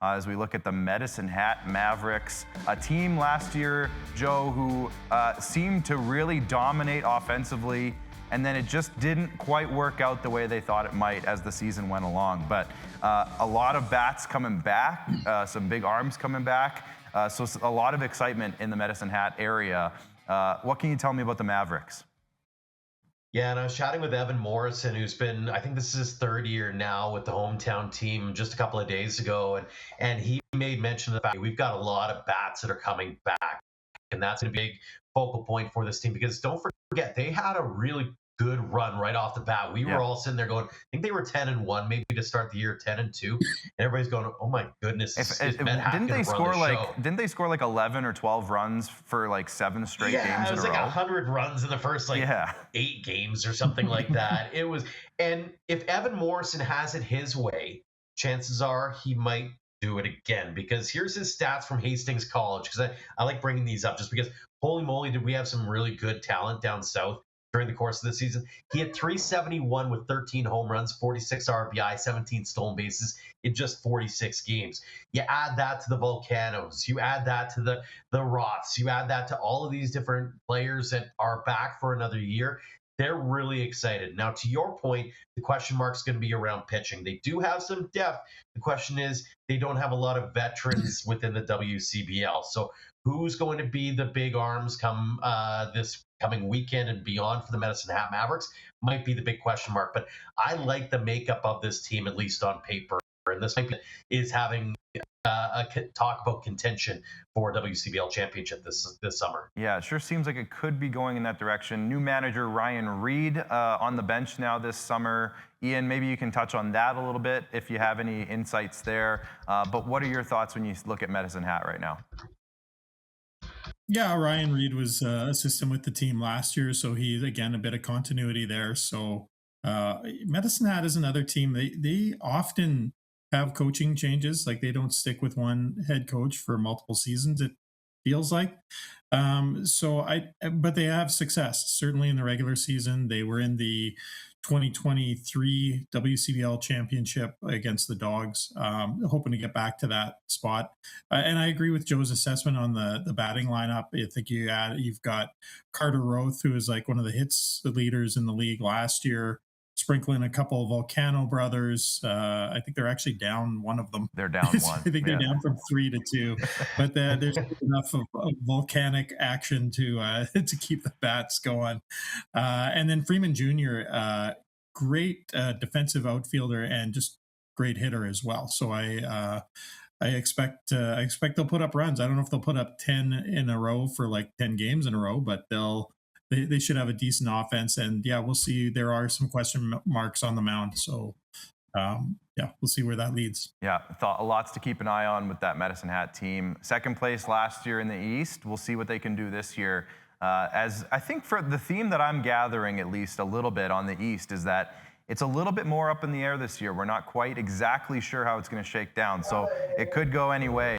as we look at the Medicine Hat Mavericks, a team last year, Joe, who seemed to really dominate offensively, and then it just didn't quite work out the way they thought it might as the season went along. But a lot of bats coming back, some big arms coming back, so a lot of excitement in the Medicine Hat area. What can you tell me about the Mavericks? Yeah, and I was chatting with Evan Morrison, who's been, I think this is his third year now with the hometown team just a couple of days ago. And he made mention of the fact we've got a lot of bats that are coming back. And that's going to be a big focal point for this team because don't forget, they had a really good run right off the bat. We were all sitting there going, I think they were 10-1, maybe to start the year 10-2. And everybody's going, oh my goodness, didn't they score like 11 or 12 runs for like 7 straight games in a row? Yeah, it was like 100 runs in the first 8 games or something like that. It was, and if Evan Morrison has it his way, chances are he might do it again, because here's his stats from Hastings College, because I like bringing these up just because holy moly did we have some really good talent down south during the course of the season. He had 371 with 13 home runs, 46 RBI, 17 stolen bases in just 46 games. You add that to the Volcanoes, you add that to the Roths, you add that to all of these different players that are back for another year. They're really excited. Now, to your point, the question mark is going to be around pitching. They do have some depth. The question is, they don't have a lot of veterans within the WCBL. So who's going to be the big arms come this coming weekend and beyond for the Medicine Hat Mavericks might be the big question mark. But I like the makeup of this team, at least on paper. And this might be, is having a talk about contention for WCBL championship this summer. Yeah, it sure seems like it could be going in that direction. New manager Ryan Reed on the bench now this summer. Ian, maybe you can touch on that a little bit if you have any insights there. But what are your thoughts when you look at Medicine Hat right now? Yeah, Ryan Reed was assistant with the team last year, so he's again a bit of continuity there. So Medicine Hat is another team. They often have coaching changes, like they don't stick with one head coach for multiple seasons, it feels like. But they have success certainly in the regular season. They were in the 2023 WCBL championship against the Dogs, hoping to get back to that spot. And I agree with Joe's assessment on the batting lineup. I think you've got Carter Roth, who is like one of the hits leaders in the league last year, sprinkling a couple of Volcano brothers. I think they're actually down one of them. They're down one. I think they're down from 3-2, but there's enough of volcanic action to keep the bats going. And then Freeman Jr., great defensive outfielder and just great hitter as well. So I expect they'll put up runs. I don't know if they'll put up 10 in a row for like 10 games in a row, but they should have a decent offense. And yeah, we'll see. There are some question marks on the mound. So we'll see where that leads. Yeah, lots to keep an eye on with that Medicine Hat team. Second place last year in the East. We'll see what they can do this year. As I think for the theme that I'm gathering, at least a little bit on the East, is that it's a little bit more up in the air this year. We're not quite exactly sure how it's going to shake down. So it could go any way.